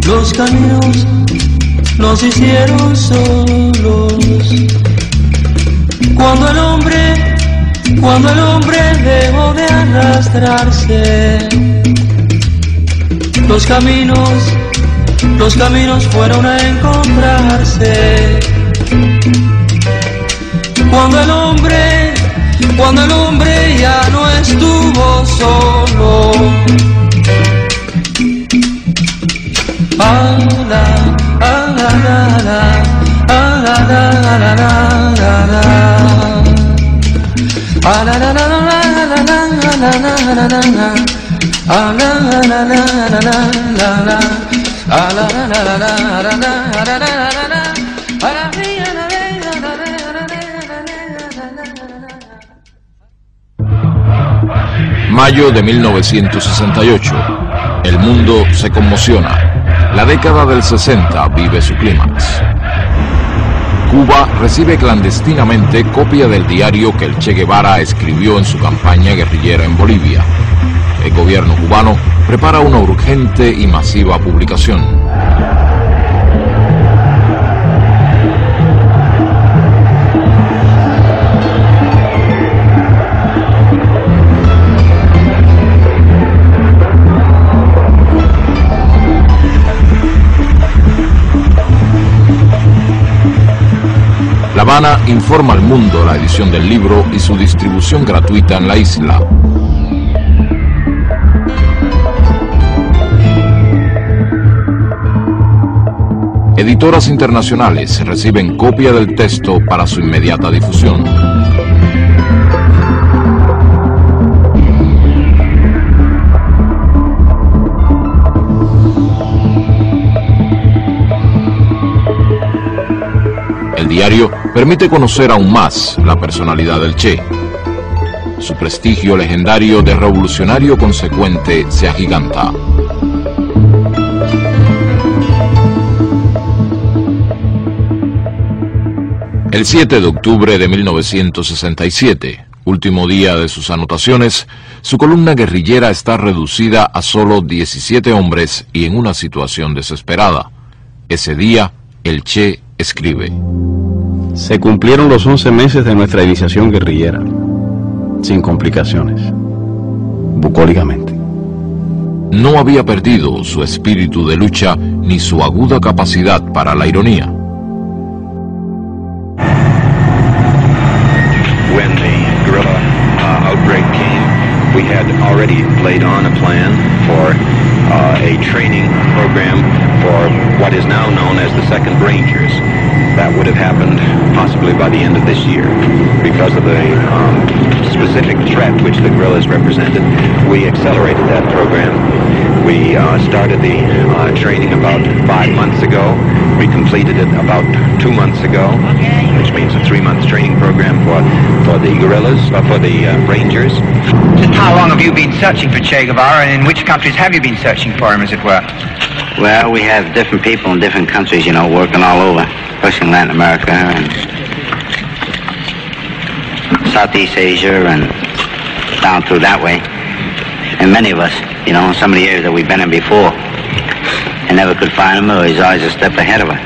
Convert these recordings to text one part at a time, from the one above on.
Los caminos nos hicieron solos. Cuando el hombre dejó de arrastrarse, los caminos fueron a encontrarse. Cuando el hombre ya no estuvo solo. Mayo de 1968. El mundo se conmociona. La década del 60 vive su clímax. Cuba recibe clandestinamente copia del diario que el Che Guevara escribió en su campaña guerrillera en Bolivia. El gobierno cubano prepara una urgente y masiva publicación. La Habana informa al mundo la edición del libro y su distribución gratuita en la isla. Editoras internacionales reciben copia del texto para su inmediata difusión. El diario permite conocer aún más la personalidad del Che. Su prestigio legendario de revolucionario consecuente se agiganta. El 7 de octubre de 1967, último día de sus anotaciones, su columna guerrillera está reducida a solo 17 hombres y en una situación desesperada. Ese día, el Che escribe: Se cumplieron los 11 meses de nuestra iniciación guerrillera, sin complicaciones, bucólicamente. No había perdido su espíritu de lucha ni su aguda capacidad para la ironía. When the guerrilla outbreak came, we had already laid on a plan for a training program for what is now known as the 2nd Rangers. That would have happened possibly by the end of this year. Because of the specific threat which the guerrillas represented, we accelerated that program. We started the training about 5 months ago. We completed it about 2 months ago, which means a 3-month training program for the guerrillas, for the Rangers. How long have you been searching for Che Guevara, and in which countries have you been searching for him, as it were? Well, we have different people in different countries, you know, working all over, especially in Latin America and Southeast Asia and down through that way. And many of us, you know, in some of the areas that we've been in before, and never could find him, or he's always a step ahead of us.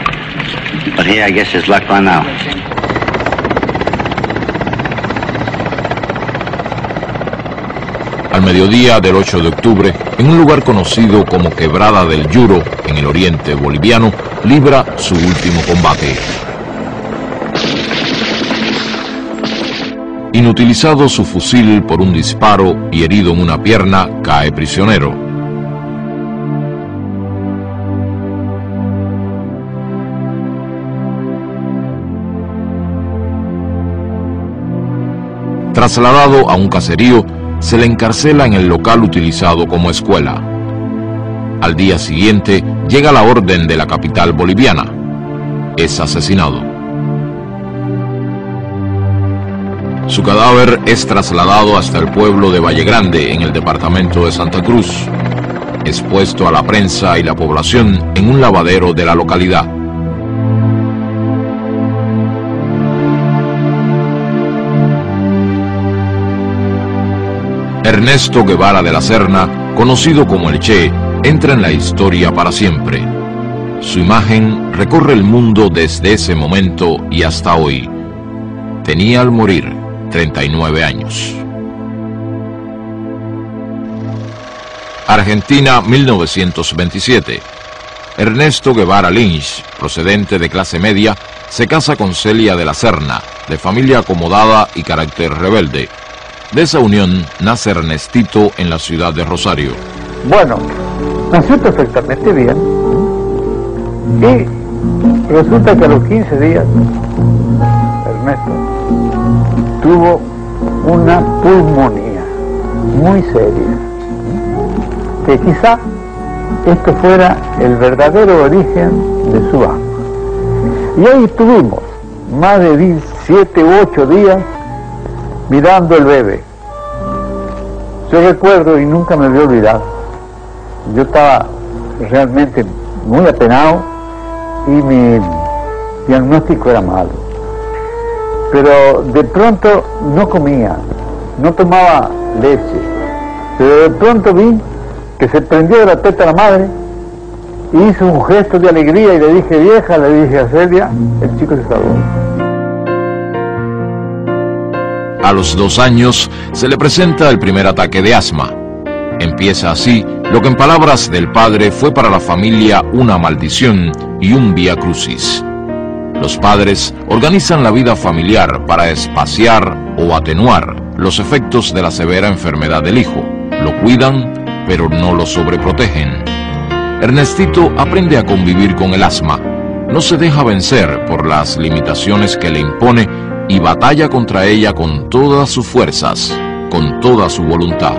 But here, I guess his luck run out. Al mediodía del 8 de octubre, en un lugar conocido como Quebrada del Yuro, en el oriente boliviano, libra su último combate. Inutilizado su fusil por un disparo y herido en una pierna, cae prisionero. Trasladado a un caserío, se le encarcela en el local utilizado como escuela. Al día siguiente llega la orden de la capital boliviana. Es asesinado. Su cadáver es trasladado hasta el pueblo de Valle Grande, en el departamento de Santa Cruz, expuesto a la prensa y la población en un lavadero de la localidad. Ernesto Guevara de la Serna, conocido como el Che, entra en la historia para siempre. Su imagen recorre el mundo desde ese momento y hasta hoy. Tenía al morir 39 años. Argentina, 1927. Ernesto Guevara Lynch, procedente de clase media, se casa con Celia de la Serna, de familia acomodada y carácter rebelde. De esa unión nace Ernestito en la ciudad de Rosario. Bueno, nació perfectamente bien. Y resulta que a los 15 días, Ernesto tuvo una pulmonía muy seria, que quizá esto fuera el verdadero origen de su asma. Y ahí estuvimos más de 7 u 8 días mirando el bebé. Yo recuerdo, y nunca me voy a olvidar, yo estaba realmente muy apenado y mi diagnóstico era malo. Pero de pronto no comía, no tomaba leche, pero de pronto vi que se prendió de la teta la madre y hizo un gesto de alegría y le dije, vieja, le dije a Celia, el chico se salvó. A los 2 años se le presenta el primer ataque de asma. Empieza así lo que en palabras del padre fue para la familia una maldición y un vía crucis. Los padres organizan la vida familiar para espaciar o atenuar los efectos de la severa enfermedad del hijo. Lo cuidan, pero no lo sobreprotegen. Ernestito aprende a convivir con el asma. No se deja vencer por las limitaciones que le impone y batalla contra ella con todas sus fuerzas, con toda su voluntad.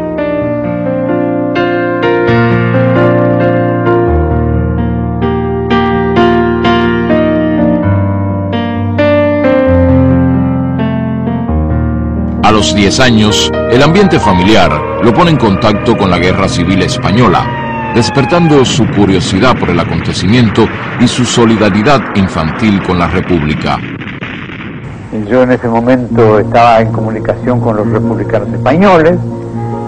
A los 10 años, el ambiente familiar lo pone en contacto con la Guerra Civil Española, despertando su curiosidad por el acontecimiento y su solidaridad infantil con la República. Yo en ese momento estaba en comunicación con los republicanos españoles.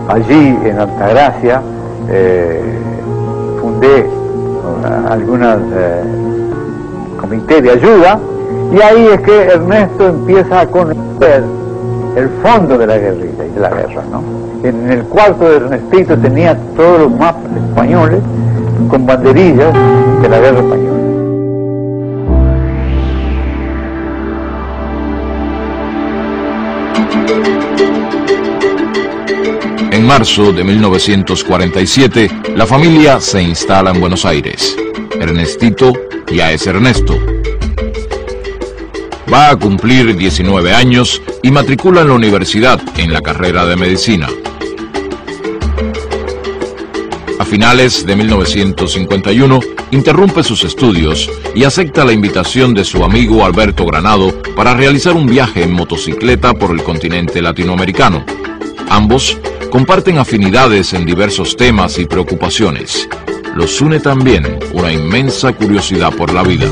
Allí en Altagracia fundé algunos comités de ayuda, y ahí es que Ernesto empieza a conocer el fondo de la guerrilla y de la guerra, ¿no? En el cuarto de Ernestito tenía todos los mapas españoles con banderillas de la guerra española. En marzo de 1947, la familia se instala en Buenos Aires. Ernestito ya es Ernesto. Va a cumplir 19 años y matricula en la universidad en la carrera de medicina. A finales de 1951, interrumpe sus estudios y acepta la invitación de su amigo Alberto Granado para realizar un viaje en motocicleta por el continente latinoamericano. Ambos comparten afinidades en diversos temas y preocupaciones. Los une también una inmensa curiosidad por la vida.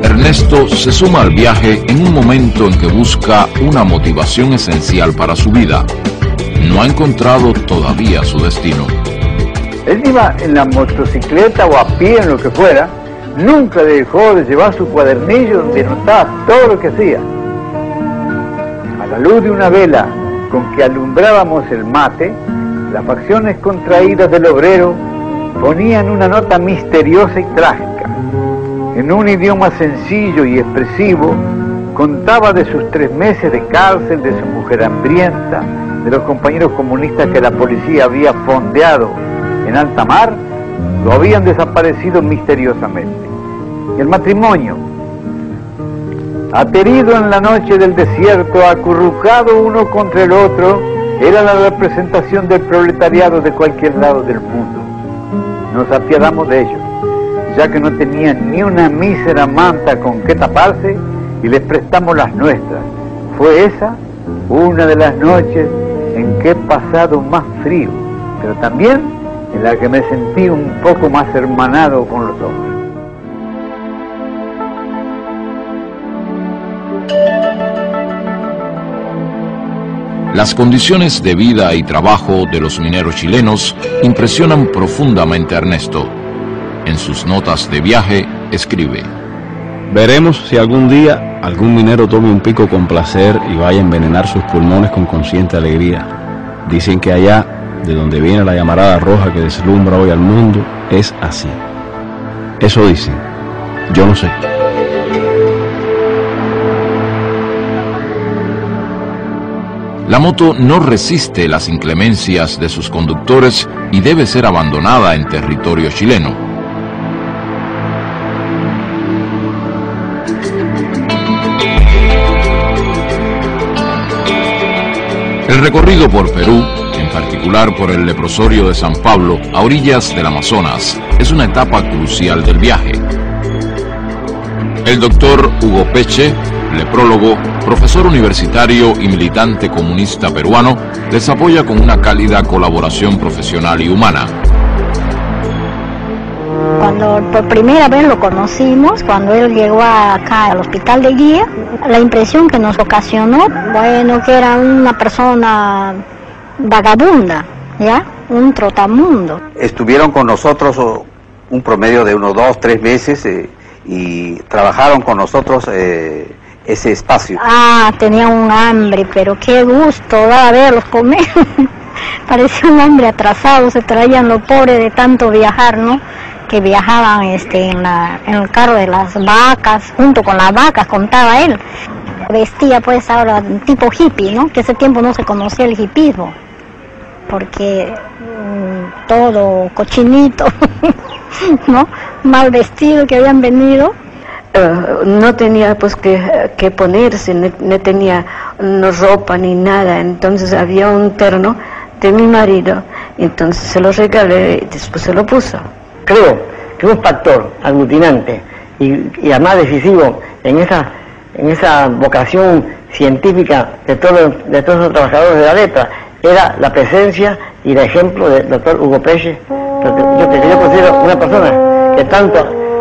Ernesto se suma al viaje en un momento en que busca una motivación esencial para su vida. No ha encontrado todavía su destino. Él iba en la motocicleta o a pie, en lo que fuera, nunca dejó de llevar su cuadernillo donde anotaba todo lo que hacía. A la luz de una vela con que alumbrábamos el mate, las facciones contraídas del obrero ponían una nota misteriosa y trágica. En un idioma sencillo y expresivo, contaba de sus 3 meses de cárcel, de su mujer hambrienta, de los compañeros comunistas que la policía había fondeado en alta mar, lo habían desaparecido misteriosamente. Y el matrimonio, Aterido en la noche del desierto, acurrucado uno contra el otro, era la representación del proletariado de cualquier lado del mundo. Nos apiadamos de ellos, ya que no tenían ni una mísera manta con que taparse, y les prestamos las nuestras. Fue esa una de las noches en que he pasado más frío, pero también en la que me sentí un poco más hermanado con los hombres. Las condiciones de vida y trabajo de los mineros chilenos impresionan profundamente a Ernesto. En sus notas de viaje escribe: veremos si algún día algún minero tome un pico con placer y vaya a envenenar sus pulmones con consciente alegría. Dicen que allá, de donde viene la llamarada roja que deslumbra hoy al mundo, es así. Eso dicen. Yo no sé. La moto no resiste las inclemencias de sus conductores y debe ser abandonada en territorio chileno. El recorrido por Perú, en particular por el leprosorio de San Pablo, a orillas del Amazonas, es una etapa crucial del viaje. El doctor Hugo Peche, leprólogo, profesor universitario y militante comunista peruano, les apoya con una cálida colaboración profesional y humana. Cuando por primera vez lo conocimos, cuando él llegó acá al hospital de Guía, la impresión que nos ocasionó, bueno, que era una persona vagabunda, ¿ya? Un trotamundo. Estuvieron con nosotros un promedio de unos 2 o 3 meses y trabajaron con nosotros ese espacio. Tenía un hambre, pero qué gusto daba verlos comer. Parecía un hambre atrasado, se traían lo pobre de tanto viajar, ¿no? Que viajaban en el carro de las vacas, junto con las vacas, contaba él. Vestía pues ahora tipo hippie, ¿no? Que ese tiempo no se conocía el hippismo, porque todo cochinito, ¿no? Mal vestido que habían venido. No tenía pues que ponerse, no tenía ropa ni nada, entonces había un terno de mi marido, entonces se lo regalé y después se lo puso. Creo que un factor aglutinante y además decisivo en esa vocación científica de todos los trabajadores de la lepra era la presencia y el ejemplo del doctor Hugo Peche, que yo considero una persona que tanto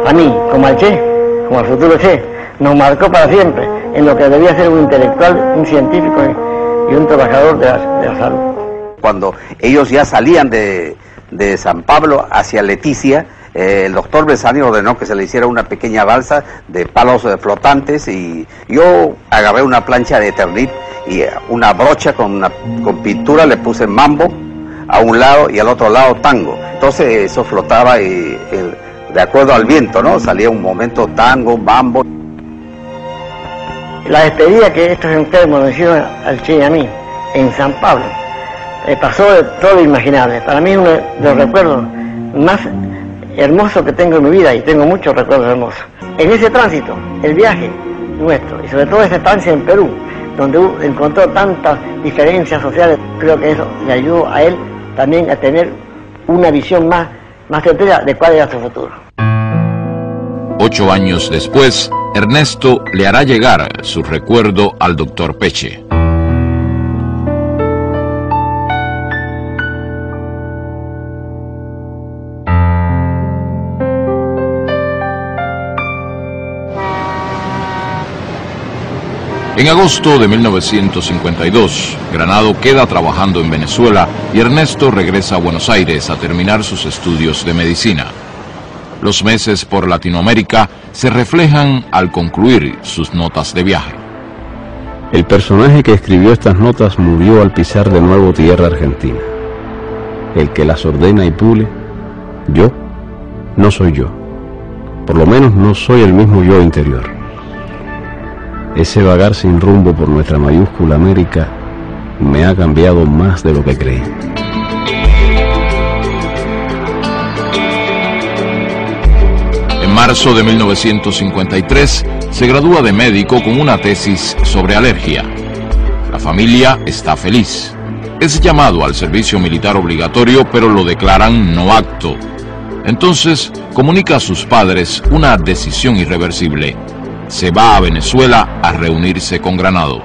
a mí como al Che, como al futuro Che, nos marcó para siempre en lo que debía ser un intelectual, un científico y un trabajador de la salud. Cuando ellos ya salían de San Pablo hacia Leticia, el doctor Besani ordenó que se le hiciera una pequeña balsa de palos flotantes y yo agarré una plancha de Eternit y una brocha con pintura, le puse mambo a un lado y al otro lado tango. Entonces eso flotaba y de acuerdo al viento, ¿no? Salía un momento tango, mambo. La despedida que estos enfermos nos hicieron al Che y a mí en San Pablo pasó de todo lo imaginable. Para mí es uno de los recuerdos más hermosos que tengo en mi vida, y tengo muchos recuerdos hermosos. En ese tránsito, el viaje nuestro, y sobre todo esa estancia en Perú, donde encontró tantas diferencias sociales, creo que eso le ayudó a él también a tener una visión más certera de cuál era su futuro. 8 años después, Ernesto le hará llegar su recuerdo al doctor Peche. En agosto de 1952, Granado queda trabajando en Venezuela y Ernesto regresa a Buenos Aires a terminar sus estudios de medicina. Los meses por Latinoamérica se reflejan al concluir sus notas de viaje. El personaje que escribió estas notas murió al pisar de nuevo tierra argentina. El que las ordena y pule, yo, no soy yo. Por lo menos no soy el mismo yo interior. Ese vagar sin rumbo por nuestra mayúscula América me ha cambiado más de lo que creí. En marzo de 1953 se gradúa de médico con una tesis sobre alergia. La familia está feliz. Es llamado al servicio militar obligatorio, pero lo declaran no apto. Entonces comunica a sus padres una decisión irreversible. Se va a Venezuela a reunirse con Granado.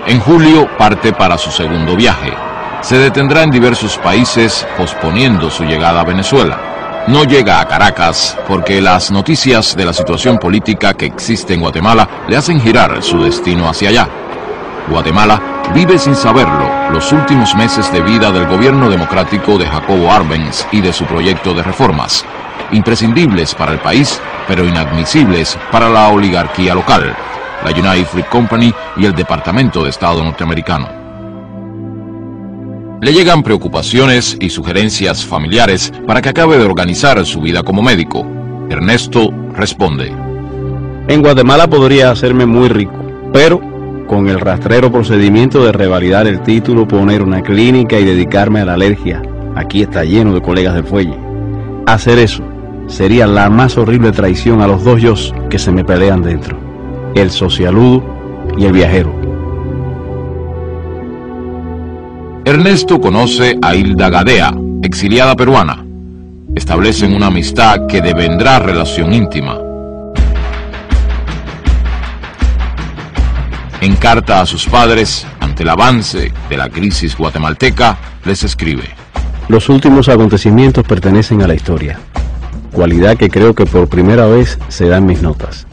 En julio parte para su segundo viaje. Se detendrá en diversos países posponiendo su llegada a Venezuela. No llega a Caracas porque las noticias de la situación política que existe en Guatemala le hacen girar su destino hacia allá. Guatemala vive sin saberlo los últimos meses de vida del gobierno democrático de Jacobo Arbenz y de su proyecto de reformas, imprescindibles para el país, pero inadmisibles para la oligarquía local, la United Fruit Company y el Departamento de Estado norteamericano. Le llegan preocupaciones y sugerencias familiares para que acabe de organizar su vida como médico. Ernesto responde: En Guatemala podría hacerme muy rico, pero con el rastrero procedimiento de revalidar el título, poner una clínica y dedicarme a la alergia. Aquí está lleno de colegas del fuelle. Hacer eso sería la más horrible traición a los dos yos que se me pelean dentro: el socialudo y el viajero. Ernesto conoce a Hilda Gadea, exiliada peruana. Establecen una amistad que devendrá relación íntima. En carta a sus padres, ante el avance de la crisis guatemalteca, les escribe: Los últimos acontecimientos pertenecen a la historia, cualidad que creo que por primera vez se da en mis notas.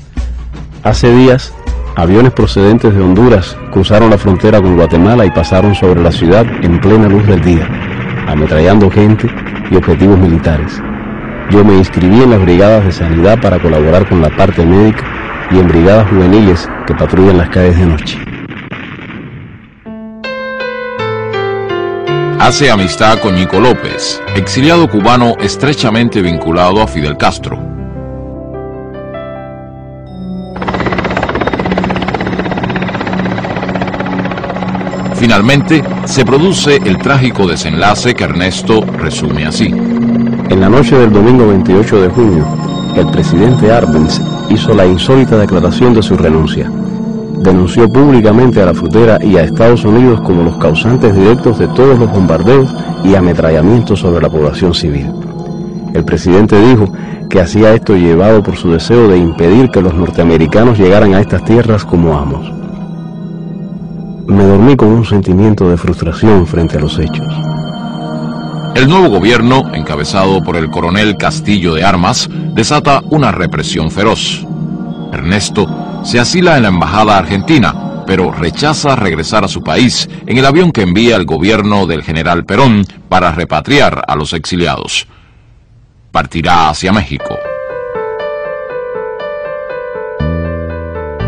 Hace días, aviones procedentes de Honduras cruzaron la frontera con Guatemala y pasaron sobre la ciudad en plena luz del día, ametrallando gente y objetivos militares. Yo me inscribí en las brigadas de sanidad para colaborar con la parte médica y en brigadas juveniles que patrullan las calles de noche. Hace amistad con Ñico López, exiliado cubano estrechamente vinculado a Fidel Castro. Finalmente, se produce el trágico desenlace que Ernesto resume así. En la noche del domingo 28 de junio, el presidente Arbenz hizo la insólita declaración de su renuncia. Denunció públicamente a la frutera y a Estados Unidos como los causantes directos de todos los bombardeos y ametrallamientos sobre la población civil. El presidente dijo que hacía esto llevado por su deseo de impedir que los norteamericanos llegaran a estas tierras como amos. Me dormí con un sentimiento de frustración frente a los hechos. El nuevo gobierno, encabezado por el coronel Castillo de Armas, desata una represión feroz. Ernesto se asila en la embajada argentina, pero rechaza regresar a su país en el avión que envía el gobierno del general Perón para repatriar a los exiliados. Partirá hacia México.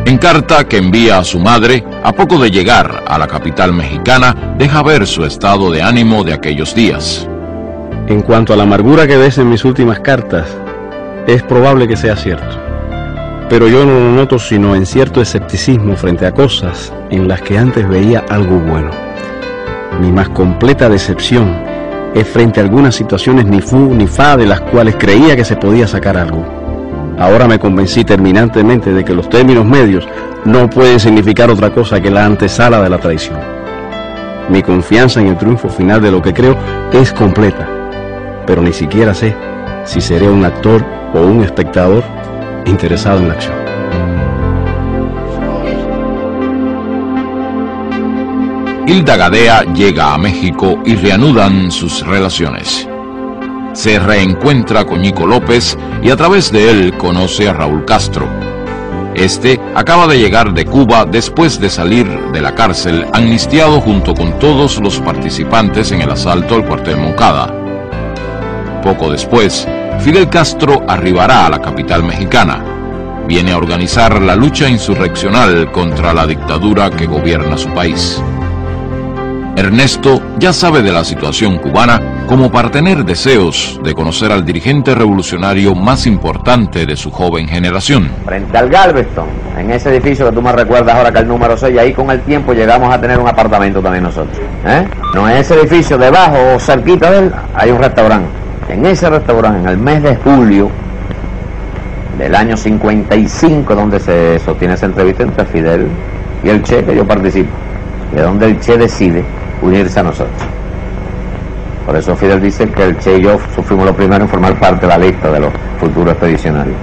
En carta que envía a su madre, a poco de llegar a la capital mexicana, deja ver su estado de ánimo de aquellos días. En cuanto a la amargura que ves en mis últimas cartas, es probable que sea cierto. Pero yo no lo noto sino en cierto escepticismo frente a cosas en las que antes veía algo bueno. Mi más completa decepción es frente a algunas situaciones ni fu ni fa de las cuales creía que se podía sacar algo. Ahora me convencí terminantemente de que los términos medios no pueden significar otra cosa que la antesala de la traición. Mi confianza en el triunfo final de lo que creo es completa, pero ni siquiera sé si seré un actor o un espectador interesado en la acción. Hilda Gadea llega a México y reanudan sus relaciones. Se reencuentra con Ñico López y a través de él conoce a Raúl Castro. Este acaba de llegar de Cuba después de salir de la cárcel amnistiado junto con todos los participantes en el asalto al cuartel Moncada. Poco después, Fidel Castro arribará a la capital mexicana. Viene a organizar la lucha insurreccional contra la dictadura que gobierna su país. Ernesto ya sabe de la situación cubana como para tener deseos de conocer al dirigente revolucionario más importante de su joven generación. Frente al Galveston, en ese edificio que tú me recuerdas ahora que el número 6, ahí con el tiempo llegamos a tener un apartamento también nosotros. No, en ese edificio debajo o cerquita de él hay un restaurante. En ese restaurante, en el mes de julio, del año 55, donde se sostiene esa entrevista entre Fidel y el Che, que yo participo, y es donde el Che decide unirse a nosotros. Por eso Fidel dice que el Che y yo fuimos los primeros en formar parte de la lista de los futuros expedicionarios.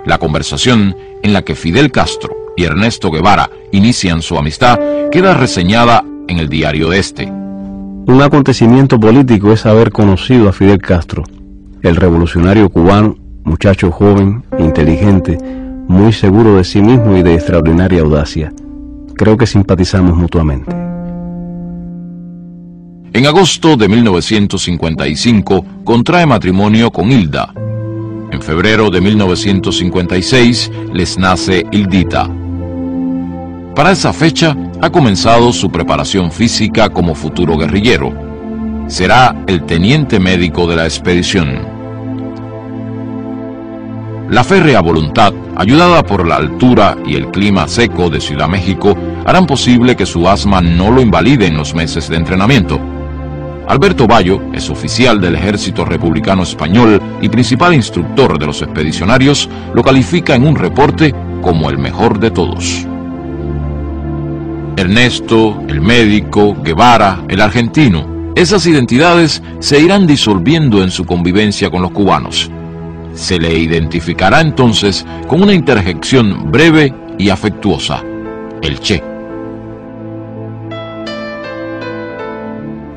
La conversación en la que Fidel Castro y Ernesto Guevara inician su amistad queda reseñada en el diario de este. Un acontecimiento político es haber conocido a Fidel Castro, el revolucionario cubano, muchacho joven, inteligente, muy seguro de sí mismo y de extraordinaria audacia. Creo que simpatizamos mutuamente. En agosto de 1955 contrae matrimonio con Hilda. En febrero de 1956 les nace Hildita. Para esa fecha ha comenzado su preparación física como futuro guerrillero. Será el teniente médico de la expedición. La férrea voluntad, ayudada por la altura y el clima seco de Ciudad México, harán posible que su asma no lo invalide en los meses de entrenamiento. Alberto Bayo es oficial del Ejército Republicano Español y principal instructor de los expedicionarios, lo califica en un reporte como el mejor de todos. Ernesto, el médico, Guevara, el argentino, esas identidades se irán disolviendo en su convivencia con los cubanos. Se le identificará entonces con una interjección breve y afectuosa: el Che.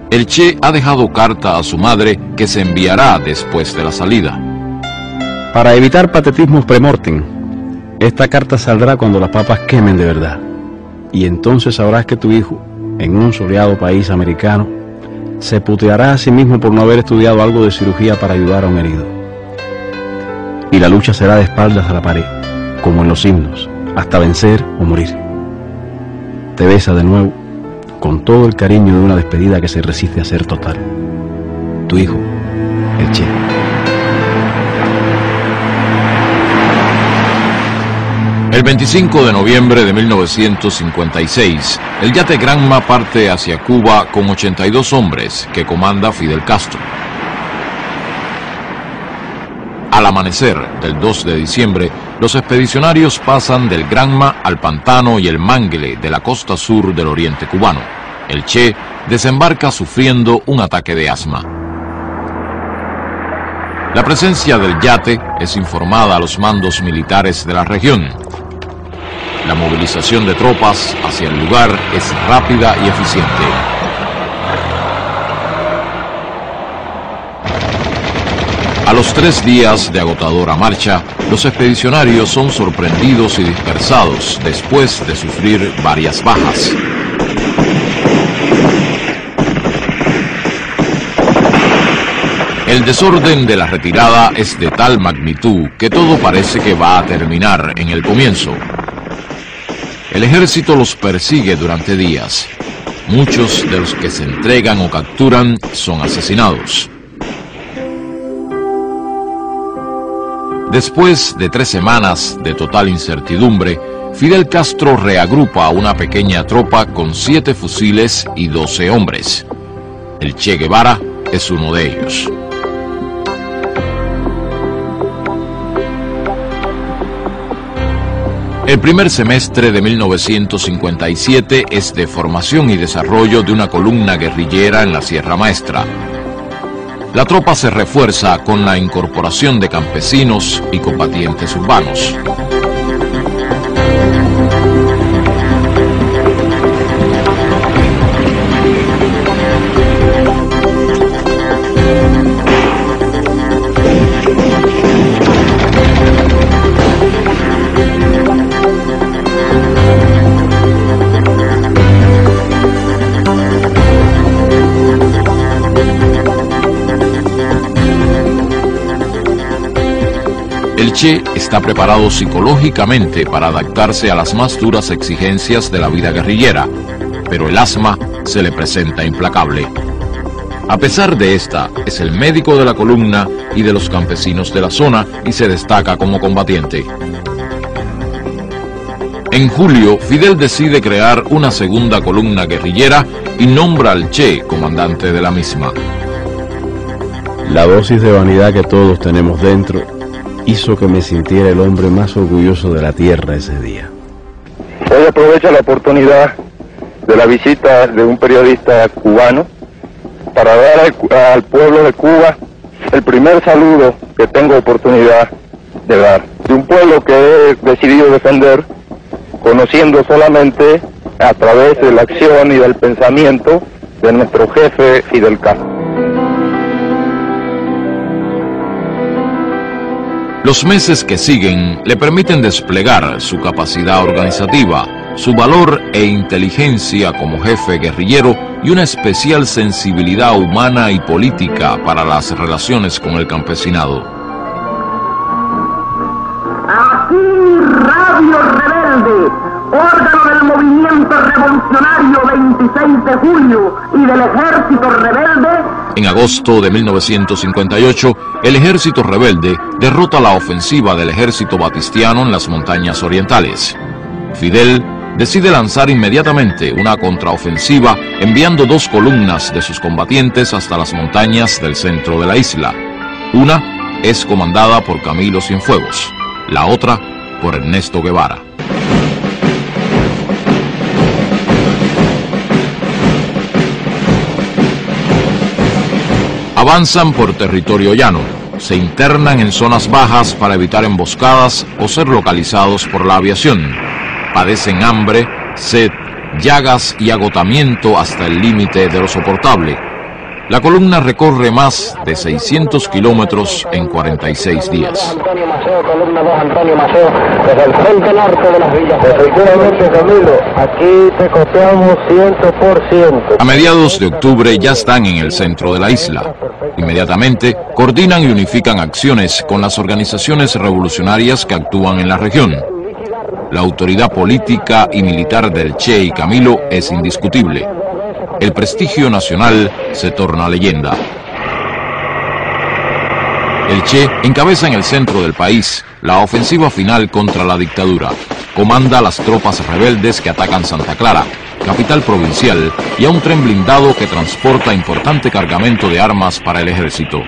El Che ha dejado carta a su madre que se enviará después de la salida. Para evitar patetismos premortem, esta carta saldrá cuando las papas quemen de verdad. Y entonces sabrás que tu hijo, en un soleado país americano, se puteará a sí mismo por no haber estudiado algo de cirugía para ayudar a un herido. Y la lucha será de espaldas a la pared, como en los himnos, hasta vencer o morir. Te besa de nuevo, con todo el cariño de una despedida que se resiste a ser total. Tu hijo, el Che. El 25 de noviembre de 1956, el yate Granma parte hacia Cuba con 82 hombres que comanda Fidel Castro. Al amanecer del 2 de diciembre, los expedicionarios pasan del Granma al Pantano y el Mangle de la costa sur del oriente cubano. El Che desembarca sufriendo un ataque de asma. La presencia del yate es informada a los mandos militares de la región. La movilización de tropas hacia el lugar es rápida y eficiente. A los 3 días de agotadora marcha, los expedicionarios son sorprendidos y dispersados después de sufrir varias bajas. El desorden de la retirada es de tal magnitud que todo parece que va a terminar en el comienzo. El ejército los persigue durante días. Muchos de los que se entregan o capturan son asesinados. Después de 3 semanas de total incertidumbre, Fidel Castro reagrupa a una pequeña tropa con 7 fusiles y 12 hombres. El Che Guevara es uno de ellos. El primer semestre de 1957 es de formación y desarrollo de una columna guerrillera en la Sierra Maestra. La tropa se refuerza con la incorporación de campesinos y combatientes urbanos. El Che está preparado psicológicamente para adaptarse a las más duras exigencias de la vida guerrillera, pero el asma se le presenta implacable. A pesar de esta, es el médico de la columna y de los campesinos de la zona y se destaca como combatiente. En julio, Fidel decide crear una segunda columna guerrillera y nombra al Che comandante de la misma. La dosis de vanidad que todos tenemos dentro hizo que me sintiera el hombre más orgulloso de la tierra ese día. Hoy aprovecho la oportunidad de la visita de un periodista cubano para dar al pueblo de Cuba el primer saludo que tengo oportunidad de dar. De un pueblo que he decidido defender, conociendo solamente a través de la acción y del pensamiento de nuestro jefe Fidel Castro. Los meses que siguen le permiten desplegar su capacidad organizativa, su valor e inteligencia como jefe guerrillero y una especial sensibilidad humana y política para las relaciones con el campesinado. Aquí Radio Rebelde, órgano del movimiento revolucionario 26 de julio y del ejército rebelde. En agosto de 1958, el ejército rebelde derrota la ofensiva del ejército batistiano en las montañas orientales. Fidel decide lanzar inmediatamente una contraofensiva, enviando 2 columnas de sus combatientes hasta las montañas del centro de la isla. Una es comandada por Camilo Cienfuegos, la otra por Ernesto Guevara. Avanzan por territorio llano, se internan en zonas bajas para evitar emboscadas o ser localizados por la aviación. Padecen hambre, sed, llagas y agotamiento hasta el límite de lo soportable. La columna recorre más de 600 kilómetros en 46 días. Antonio Maceo, columna 2, Antonio Maceo, desde el frente norte de las villas. Efectivamente, Camilo, aquí te copiamos 100%. A mediados de octubre ya están en el centro de la isla. Inmediatamente coordinan y unifican acciones con las organizaciones revolucionarias que actúan en la región. La autoridad política y militar del Che y Camilo es indiscutible. El prestigio nacional se torna leyenda. El Che encabeza en el centro del país la ofensiva final contra la dictadura. Comanda a las tropas rebeldes que atacan Santa Clara, capital provincial, y a un tren blindado que transporta importante cargamento de armas para el ejército.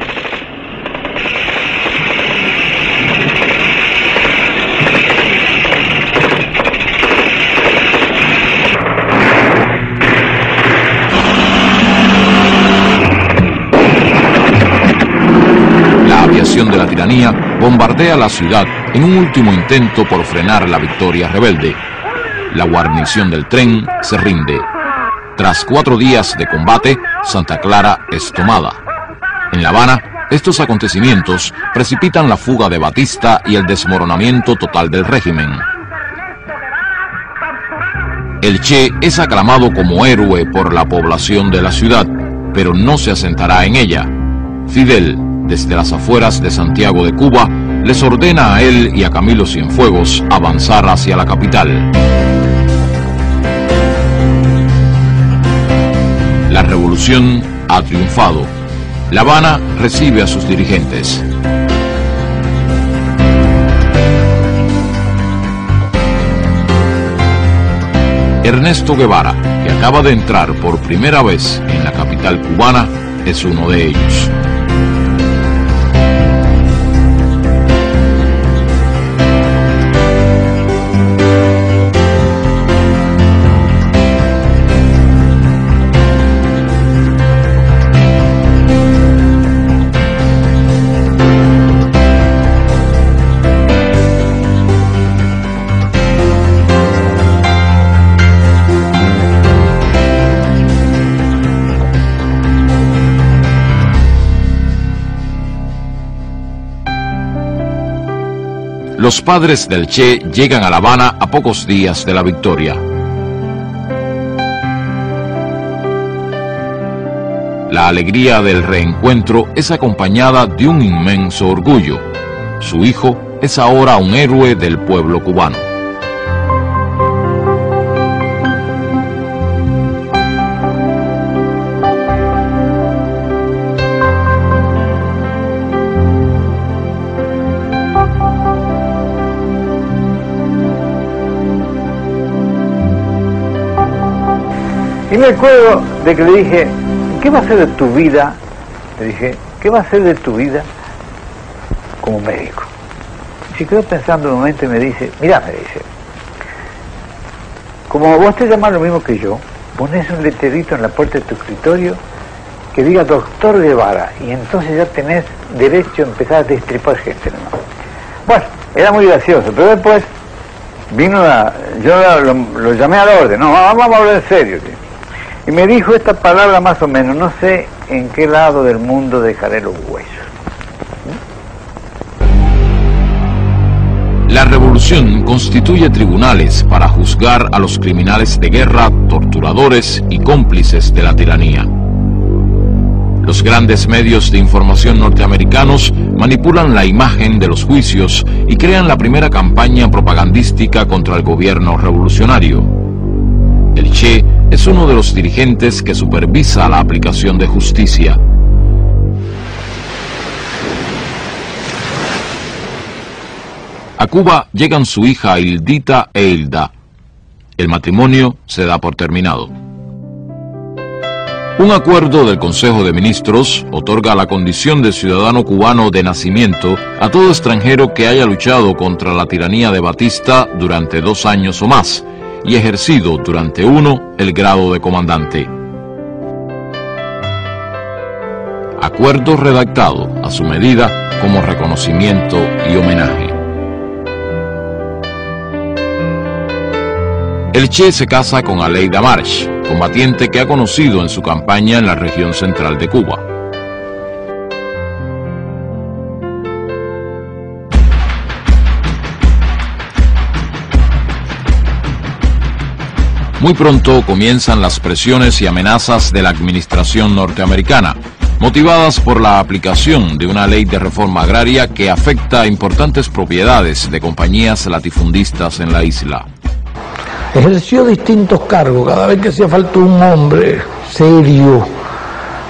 De la tiranía bombardea la ciudad en un último intento por frenar la victoria rebelde. La guarnición del tren se rinde. Tras 4 días de combate, Santa Clara es tomada. En La Habana, estos acontecimientos precipitan la fuga de Batista y el desmoronamiento total del régimen. El Che es aclamado como héroe por la población de la ciudad, pero no se asentará en ella. Fidel, desde las afueras de Santiago de Cuba, les ordena a él y a Camilo Cienfuegos avanzar hacia la capital. La revolución ha triunfado. La Habana recibe a sus dirigentes. Ernesto Guevara, que acaba de entrar por primera vez en la capital cubana, es uno de ellos. Los padres del Che llegan a La Habana a pocos días de la victoria. La alegría del reencuentro es acompañada de un inmenso orgullo. Su hijo es ahora un héroe del pueblo cubano. Y me acuerdo de que le dije, ¿qué va a ser de tu vida? Le dije, ¿qué va a ser de tu vida como médico? se quedó pensando un momento y me dice, mirá, me dice, como vos te llamás lo mismo que yo, pones un letrerito en la puerta de tu escritorio que diga Doctor Guevara, y entonces ya tenés derecho a empezar a destripar gente nomás. Bueno, era muy gracioso, pero después vino yo lo llamé a la orden, no, vamos a hablar en serio, tío. Y me dijo esta palabra más o menos, no sé en qué lado del mundo dejaré los huesos. La revolución constituye tribunales para juzgar a los criminales de guerra, torturadores y cómplices de la tiranía. Los grandes medios de información norteamericanos manipulan la imagen de los juicios y crean la primera campaña propagandística contra el gobierno revolucionario. El Che es uno de los dirigentes que supervisa la aplicación de justicia. A Cuba llegan su hija Hildita e Hilda. El matrimonio se da por terminado. Un acuerdo del Consejo de Ministros otorga la condición de ciudadano cubano de nacimiento a todo extranjero que haya luchado contra la tiranía de Batista durante 2 años o más y ejercido durante 1 el grado de comandante. Acuerdo redactado a su medida como reconocimiento y homenaje. El Che se casa con Aleida March, combatiente que ha conocido en su campaña en la región central de Cuba. Muy pronto comienzan las presiones y amenazas de la administración norteamericana, motivadas por la aplicación de una ley de reforma agraria que afecta a importantes propiedades de compañías latifundistas en la isla. Ejerció distintos cargos, cada vez que hacía falta un hombre serio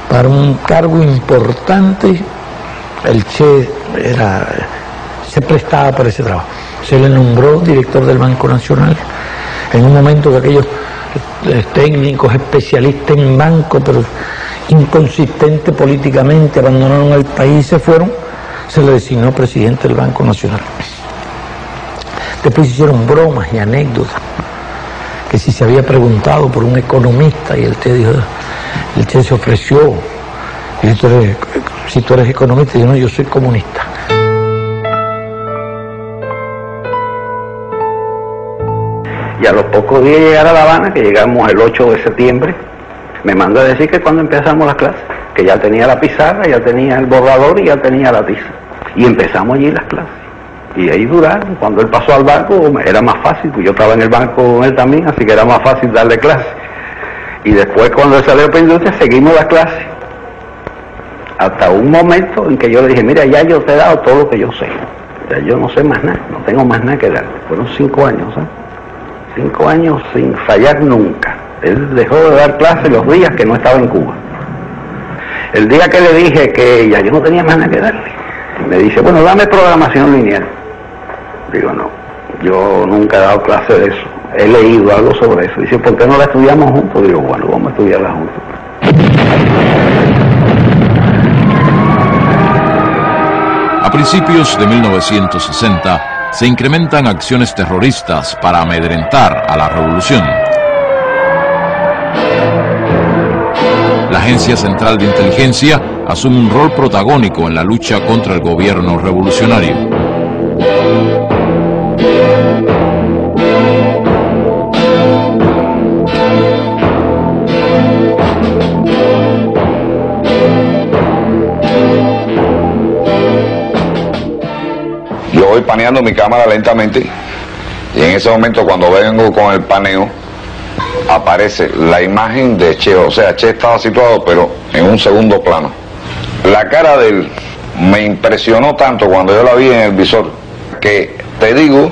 para un cargo importante, el Che se prestaba para ese trabajo. Se le nombró director del Banco Nacional, en un momento que aquellos técnicos especialistas en banco, pero inconsistentes políticamente, abandonaron el país y se fueron, se le designó presidente del Banco Nacional. Después hicieron bromas y anécdotas, que si se había preguntado por un economista, y el Che se ofreció, y si tú eres economista, y yo no, yo soy comunista. Y a los pocos días de llegar a La Habana, que llegamos el 8 de septiembre, me mandó a decir que cuando empezamos las clases, que ya tenía la pizarra, ya tenía el borrador y ya tenía la tiza. Y empezamos allí las clases. Y ahí duraron. Cuando él pasó al banco era más fácil, pues yo estaba en el banco con él también, así que era más fácil darle clase. Y después cuando él salió para industria seguimos las clases. Hasta un momento en que yo le dije, mira, ya yo te he dado todo lo que yo sé. Ya yo no sé más nada, no tengo más nada que dar. Fueron 5 años, ¿sabes? 5 años sin fallar nunca. Él dejó de dar clases los días que no estaba en Cuba. El día que le dije que ya yo no tenía más nada que darle, me dice, bueno, dame programación lineal. Digo, no, yo nunca he dado clase de eso. He leído algo sobre eso. Dice, ¿por qué no la estudiamos juntos? Digo, bueno, vamos a estudiarla juntos. A principios de 1960 se incrementan acciones terroristas para amedrentar a la revolución. La Agencia Central de Inteligencia asume un rol protagónico en la lucha contra el gobierno revolucionario. Yo voy paneando mi cámara lentamente y en ese momento cuando vengo con el paneo aparece la imagen de Che, o sea, Che estaba situado pero en un segundo plano. La cara de él me impresionó tanto cuando yo la vi en el visor, que te digo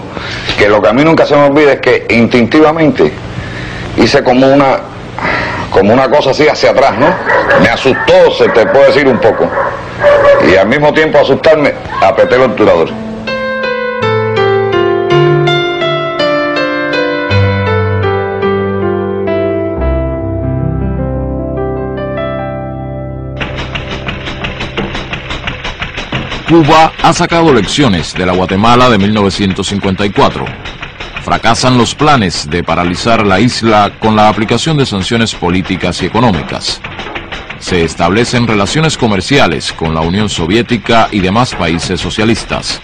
que lo que a mí nunca se me olvida es que instintivamente hice como una cosa así hacia atrás, ¿no? Me asustó, se te puede decir un poco, y al mismo tiempo asustarme, apreté el obturador. Cuba ha sacado lecciones de la Guatemala de 1954. Fracasan los planes de paralizar la isla con la aplicación de sanciones políticas y económicas. Se establecen relaciones comerciales con la Unión Soviética y demás países socialistas.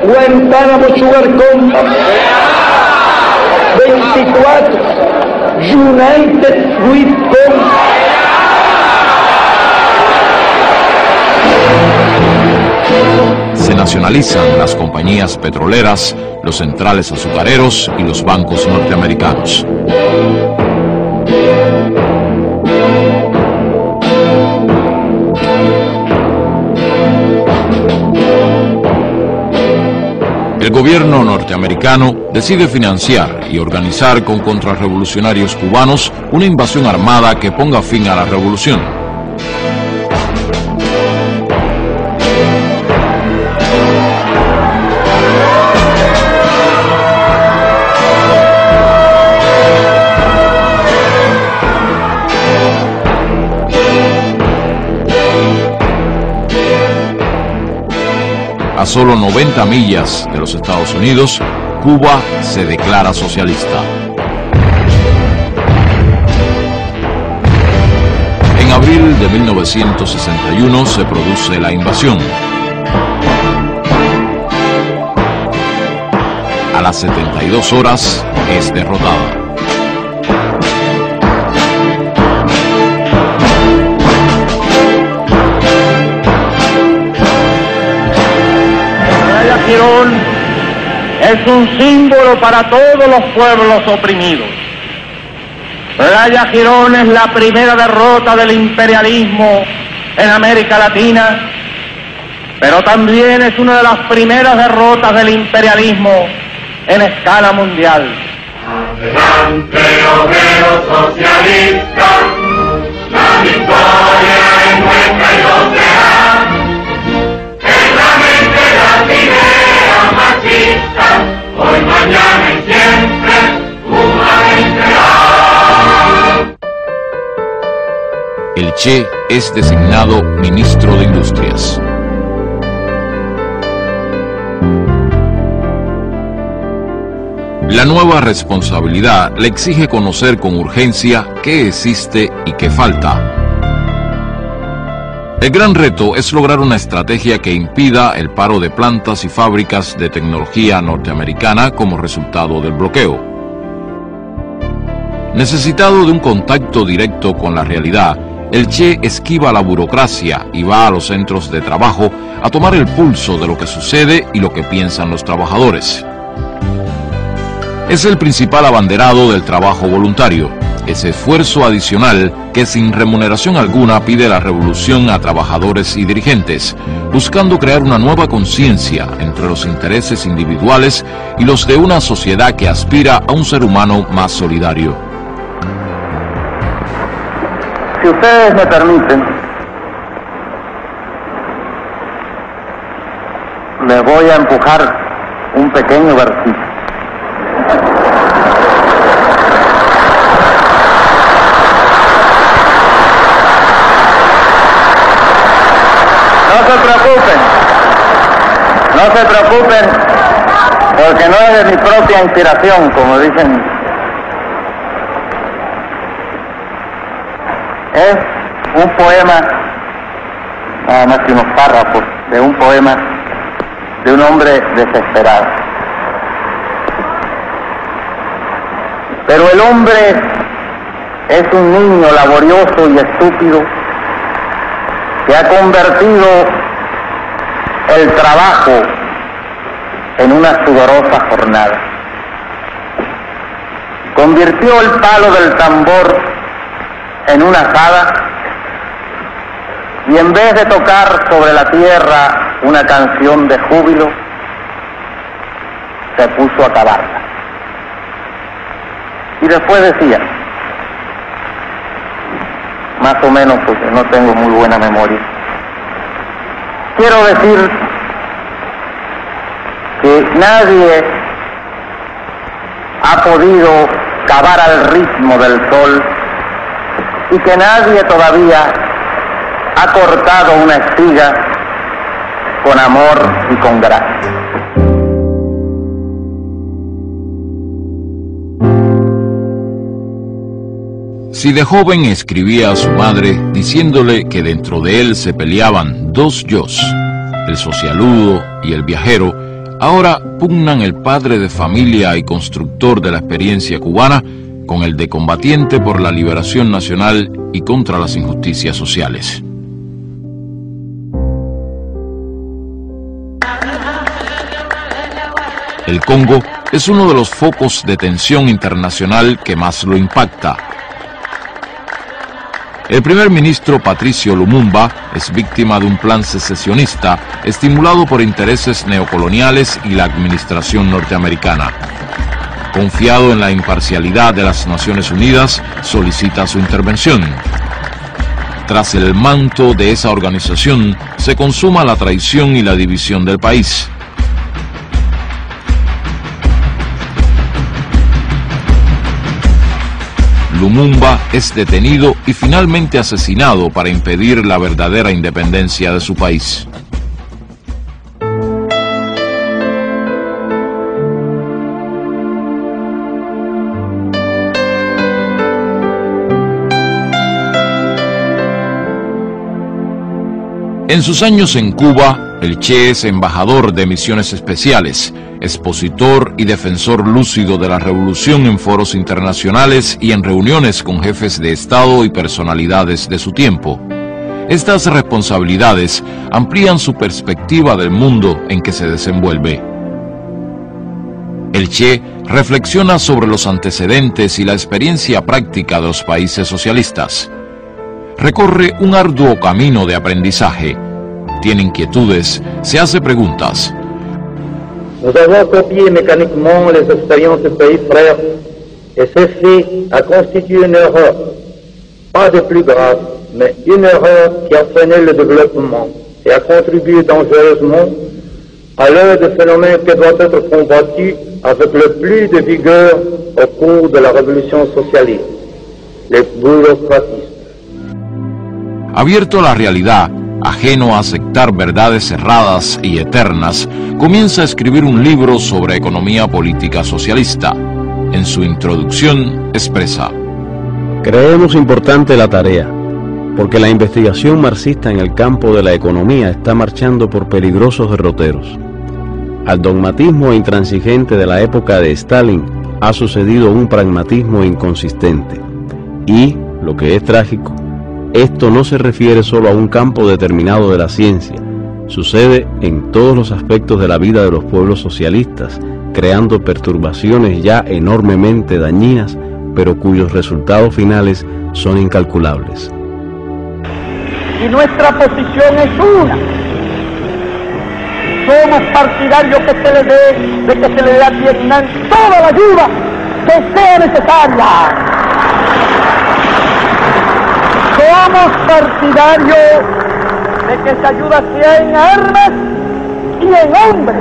Guantánamo Sugar Company. 24 United Fruit Company. Se nacionalizan las compañías petroleras, los centrales azucareros y los bancos norteamericanos. El gobierno norteamericano decide financiar y organizar con contrarrevolucionarios cubanos una invasión armada que ponga fin a la revolución. A solo 90 millas de los Estados Unidos, Cuba se declara socialista. En abril de 1961 se produce la invasión. A las 72 horas es derrotada. Girón es un símbolo para todos los pueblos oprimidos. Playa Girón es la primera derrota del imperialismo en América Latina, pero también es una de las primeras derrotas del imperialismo en escala mundial. Adelante, obreros socialistas, la victoria es nuestra y lo será. En la mente las ideas marxistas, hoy, mañana y siempre, Cuba vencerá. El Che es designado ministro de Industrias. La nueva responsabilidad le exige conocer con urgencia qué existe y qué falta. El gran reto es lograr una estrategia que impida el paro de plantas y fábricas de tecnología norteamericana como resultado del bloqueo. Necesitado de un contacto directo con la realidad, el Che esquiva la burocracia y va a los centros de trabajo a tomar el pulso de lo que sucede y lo que piensan los trabajadores. Es el principal abanderado del trabajo voluntario, ese esfuerzo adicional que sin remuneración alguna pide la revolución a trabajadores y dirigentes, buscando crear una nueva conciencia entre los intereses individuales y los de una sociedad que aspira a un ser humano más solidario. Si ustedes me permiten, les voy a empujar un pequeño versículo. No se preocupen, porque no es de mi propia inspiración, como dicen. Es un poema, nada más que unos párrafos, de un poema de un hombre desesperado. Pero el hombre es un niño laborioso y estúpido que ha convertido el trabajo en una sudorosa jornada. Convirtió el palo del tambor en una azada y en vez de tocar sobre la tierra una canción de júbilo, se puso a cavarla. Y después decía, más o menos porque no tengo muy buena memoria, quiero decir que nadie ha podido cavar al ritmo del sol y que nadie todavía ha cortado una espiga con amor y con gracia. Si de joven escribía a su madre diciéndole que dentro de él se peleaban dos yos, el socialudo y el viajero, ahora pugnan el padre de familia y constructor de la experiencia cubana con el de combatiente por la liberación nacional y contra las injusticias sociales. El Congo es uno de los focos de tensión internacional que más lo impacta. El primer ministro Patricio Lumumba es víctima de un plan secesionista estimulado por intereses neocoloniales y la administración norteamericana. Confiado en la imparcialidad de las Naciones Unidas, solicita su intervención. Tras el manto de esa organización, se consuma la traición y la división del país. Lumumba es detenido y finalmente asesinado para impedir la verdadera independencia de su país. En sus años en Cuba, el Che es embajador de misiones especiales, expositor y defensor lúcido de la revolución en foros internacionales y en reuniones con jefes de Estado y personalidades de su tiempo. Estas responsabilidades amplían su perspectiva del mundo en que se desenvuelve. El Che reflexiona sobre los antecedentes y la experiencia práctica de los países socialistas. Recorre un arduo camino de aprendizaje. Tiene inquietudes, se hace preguntas. Nous avons copié mécaniquement les expériences des pays frères et ceci a constitué une erreur, pas des plus graves, mais une erreur qui a freiné le développement et a contribué dangereusement à l'un des phénomènes qui doit être combattu avec le plus de vigueur au cours de la révolution socialiste, le bureaucratisme. Abierto a la realidad, ajeno a aceptar verdades cerradas y eternas, comienza a escribir un libro sobre economía política socialista. En su introducción expresa: creemos importante la tarea, porque la investigación marxista en el campo de la economía está marchando por peligrosos derroteros. Al dogmatismo intransigente de la época de Stalin ha sucedido un pragmatismo inconsistente. Y, lo que es trágico, esto no se refiere solo a un campo determinado de la ciencia, sucede en todos los aspectos de la vida de los pueblos socialistas, creando perturbaciones ya enormemente dañinas, pero cuyos resultados finales son incalculables. Y nuestra posición es una. Somos partidarios de que se le dé a Vietnam toda la ayuda que sea necesaria. Somos partidarios de que esa ayuda sea en armas y en hombres.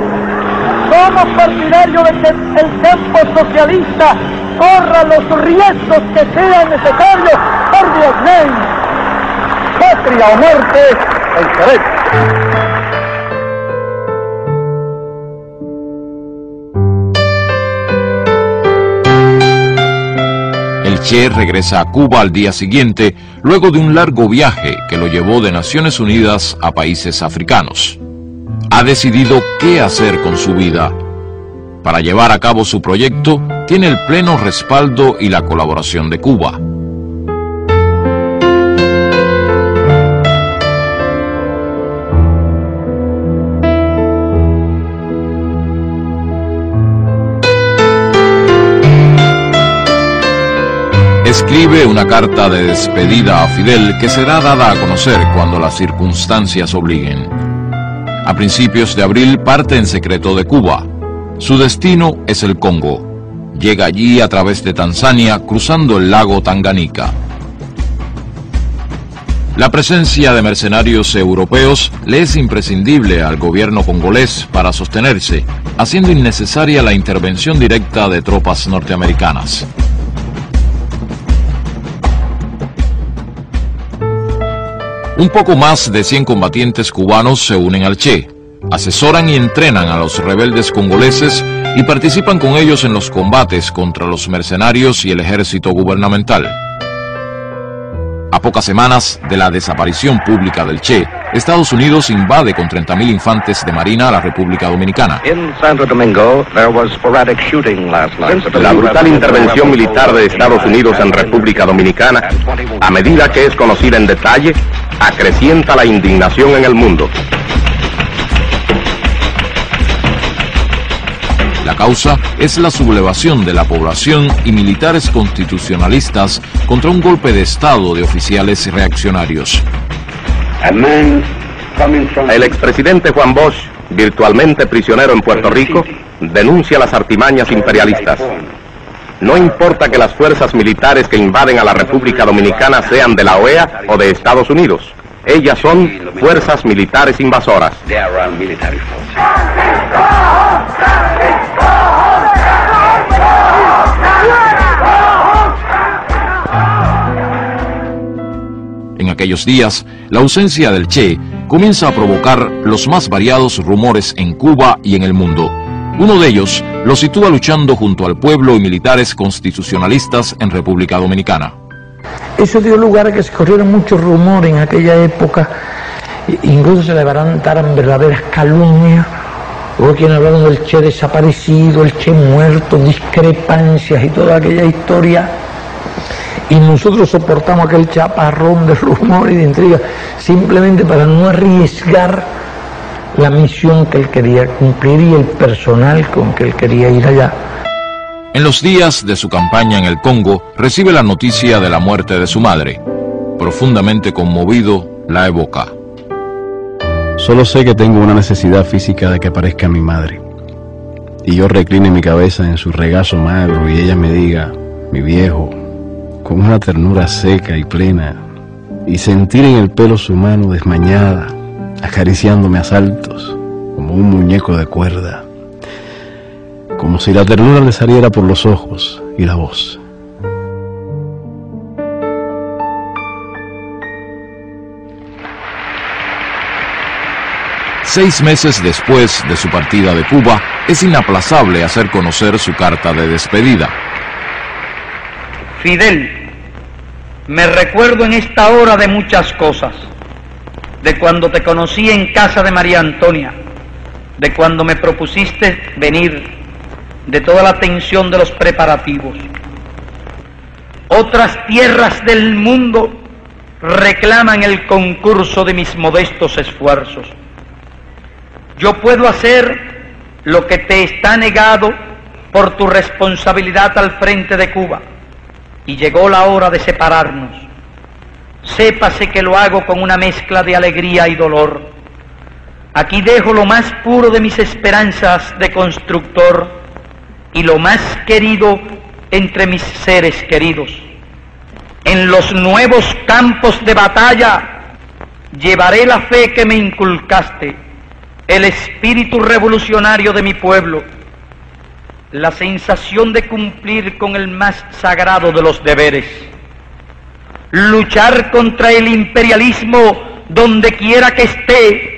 Somos partidarios de que el campo socialista corra los riesgos que sean necesarios por Vietnam. Patria o muerte, el derecho. El Che regresa a Cuba al día siguiente, luego de un largo viaje que lo llevó de Naciones Unidas a países africanos. Ha decidido qué hacer con su vida. Para llevar a cabo su proyecto, tiene el pleno respaldo y la colaboración de Cuba. Escribe una carta de despedida a Fidel que será dada a conocer cuando las circunstancias obliguen. A principios de abril parte en secreto de Cuba. Su destino es el Congo. Llega allí a través de Tanzania, cruzando el lago Tanganica. La presencia de mercenarios europeos le es imprescindible al gobierno congolés para sostenerse, haciendo innecesaria la intervención directa de tropas norteamericanas. Un poco más de 100 combatientes cubanos se unen al Che, asesoran y entrenan a los rebeldes congoleses y participan con ellos en los combates contra los mercenarios y el ejército gubernamental. A pocas semanas de la desaparición pública del Che, Estados Unidos invade con 30.000 infantes de marina a la República Dominicana. La brutal intervención militar de Estados Unidos en República Dominicana, a medida que es conocida en detalle, acrecienta la indignación en el mundo. La causa es la sublevación de la población y militares constitucionalistas contra un golpe de Estado de oficiales reaccionarios. El expresidente Juan Bosch, virtualmente prisionero en Puerto Rico, denuncia las artimañas imperialistas. No importa que las fuerzas militares que invaden a la República Dominicana sean de la OEA o de Estados Unidos. Ellas son fuerzas militares invasoras. En aquellos días, la ausencia del Che comienza a provocar los más variados rumores en Cuba y en el mundo. Uno de ellos lo sitúa luchando junto al pueblo y militares constitucionalistas en República Dominicana. Eso dio lugar a que se corrieron muchos rumores en aquella época, incluso se levantaron verdaderas calumnias. Hubo quienes hablaron del Che desaparecido, el Che muerto, discrepancias y toda aquella historia. Y nosotros soportamos aquel chaparrón de rumor y de intriga simplemente para no arriesgar la misión que él quería cumplir y el personal con que él quería ir allá. En los días de su campaña en el Congo, recibe la noticia de la muerte de su madre. Profundamente conmovido, la evoca. Solo sé que tengo una necesidad física de que aparezca mi madre. Y yo recline mi cabeza en su regazo magro y ella me diga, mi viejo, con una ternura seca y plena, y sentir en el pelo su mano desmañada, acariciándome a saltos, como un muñeco de cuerda, como si la ternura le saliera por los ojos y la voz. Seis meses después de su partida de Cuba, es inaplazable hacer conocer su carta de despedida. Fidel, me recuerdo en esta hora de muchas cosas, de cuando te conocí en casa de María Antonia, de cuando me propusiste venir, de toda la tensión de los preparativos. Otras tierras del mundo reclaman el concurso de mis modestos esfuerzos. Yo puedo hacer lo que te está negado por tu responsabilidad al frente de Cuba. Y llegó la hora de separarnos. Sépase que lo hago con una mezcla de alegría y dolor. Aquí dejo lo más puro de mis esperanzas de constructor y lo más querido entre mis seres queridos. En los nuevos campos de batalla llevaré la fe que me inculcaste, el espíritu revolucionario de mi pueblo, la sensación de cumplir con el más sagrado de los deberes, luchar contra el imperialismo donde quiera que esté.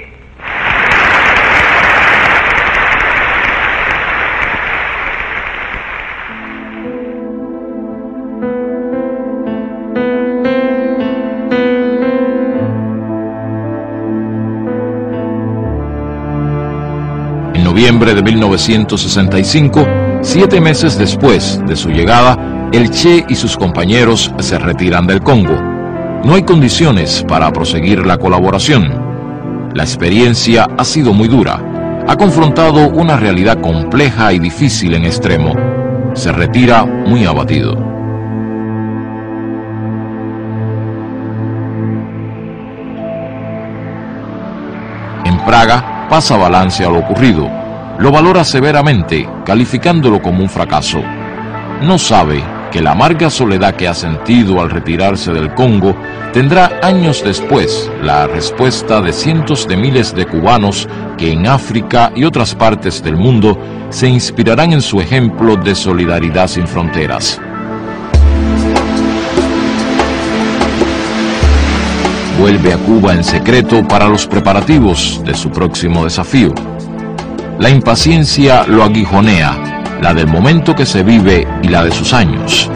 En noviembre de 1965, 7 meses después de su llegada, el Che y sus compañeros se retiran del Congo. No hay condiciones para proseguir la colaboración. La experiencia ha sido muy dura. Ha confrontado una realidad compleja y difícil en extremo. Se retira muy abatido. En Praga pasa balance a lo ocurrido. Lo valora severamente, calificándolo como un fracaso. No sabe que la amarga soledad que ha sentido al retirarse del Congo tendrá años después la respuesta de cientos de miles de cubanos que en África y otras partes del mundo se inspirarán en su ejemplo de solidaridad sin fronteras. vuelve a Cuba en secreto para los preparativos de su próximo desafío. La impaciencia lo aguijonea, la del momento que se vive y la de sus años.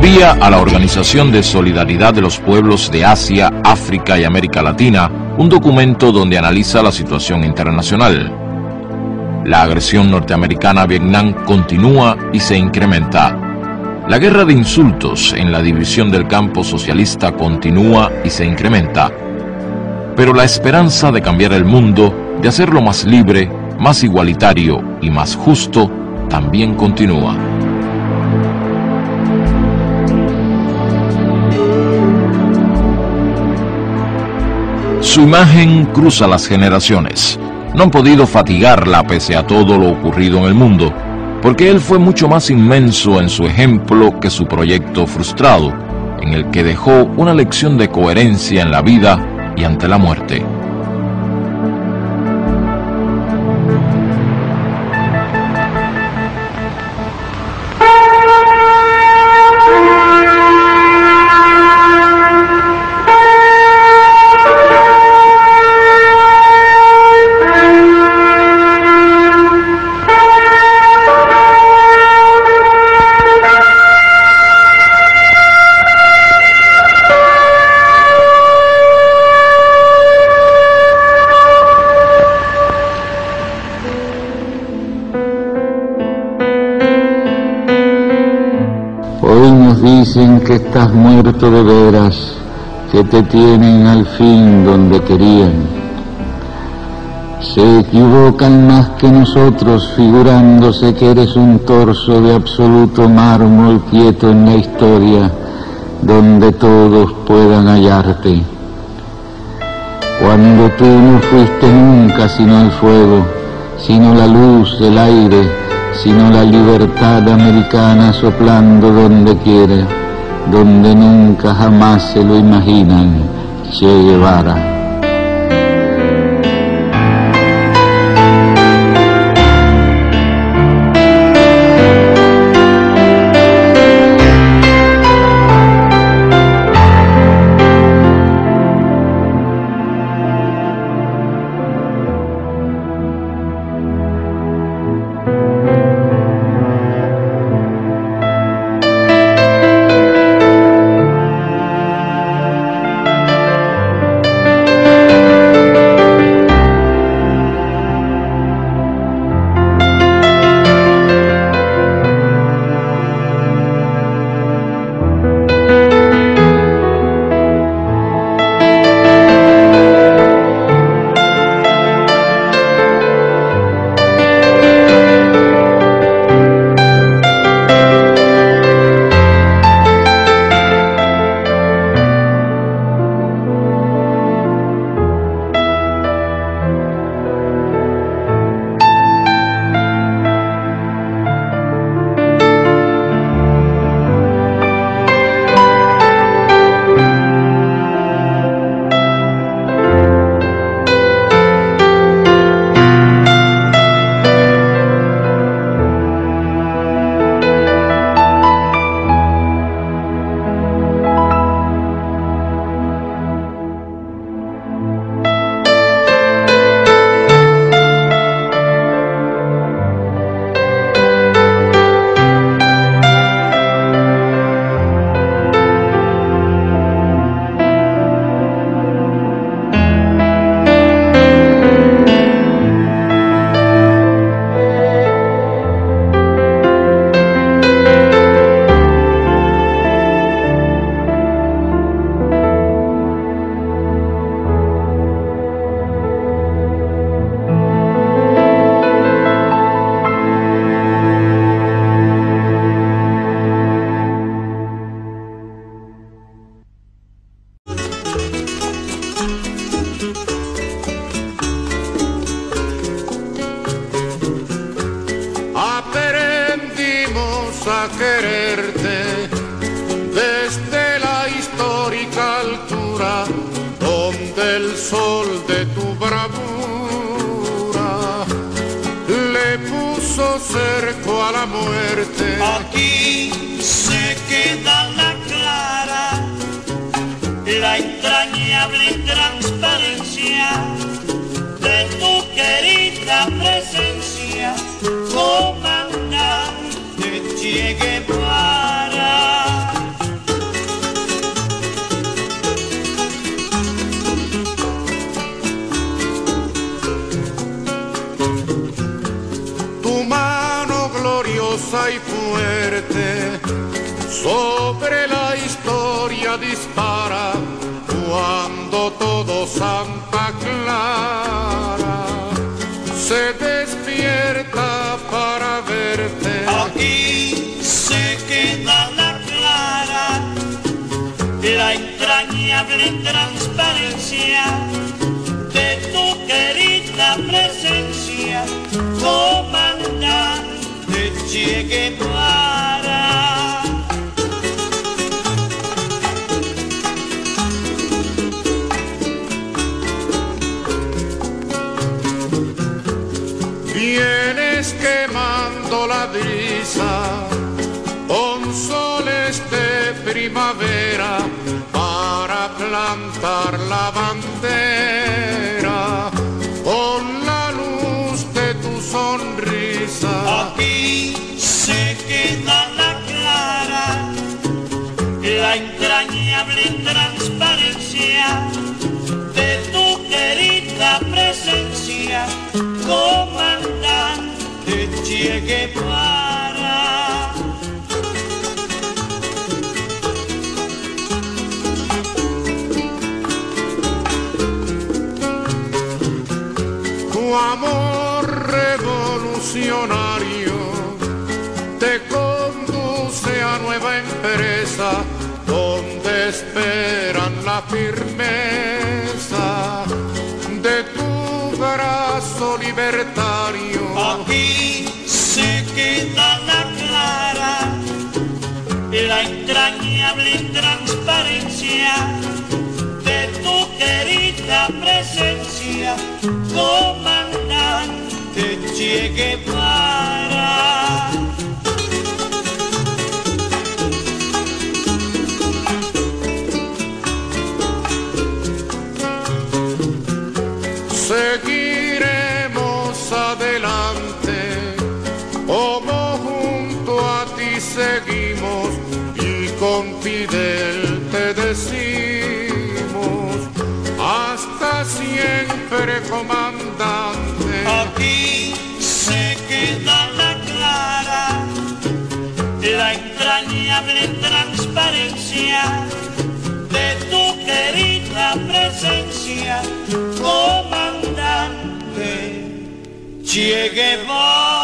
Envía a la Organización de Solidaridad de los Pueblos de Asia, África y América Latina un documento donde analiza la situación internacional. La agresión norteamericana a Vietnam continúa y se incrementa. La guerra de insultos en la división del campo socialista continúa y se incrementa. Pero la esperanza de cambiar el mundo, de hacerlo más libre, más igualitario y más justo, también continúa. Su imagen cruza las generaciones. No han podido fatigarla pese a todo lo ocurrido en el mundo, porque él fue mucho más inmenso en su ejemplo que su proyecto frustrado, en el que dejó una lección de coherencia en la vida y ante la muerte. Dicen que estás muerto de veras, que te tienen al fin donde querían. Se equivocan más que nosotros, figurándose que eres un torso de absoluto mármol quieto en la historia, donde todos puedan hallarte. Cuando tú no fuiste nunca sino el fuego, sino la luz, el aire, sino la libertad americana soplando donde quiera, donde nunca jamás se lo imaginan, Che Guevara. quererte desde la histórica altura donde el sol de tu bravura le puso cerco a la muerte. Aquí se queda la clara, la entrañable transparencia de tu querida presencia, comandante Che Guevara. Tu mano gloriosa y fuerte sobre la historia dispara cuando todo Santa Clara se despierta para verte. Aquí se queda la clara, la entrañable transparencia de tu querida presencia, comandante Che Guevara. Vienes quemando la brisa con soles de primavera para plantar la bandera con la luz de tu sonrisa. Aquí se queda la clara, la entrañable transparencia de tu querida presencia, comandante Che Guevara. Tu amor revolucionario te conduce a nueva empresa donde esperan la firmeza de tu brazo libertario. Aquí se queda la clara, la entrañable transparencia de tu querida presencia, comandante Che Guevara. Seguiremos adelante como junto a ti seguimos y con Fidel te decimos hasta siempre, comandante. Aquí se queda la clara, la entrañable transparencia de tu querida presencia, comandante Che Guevara.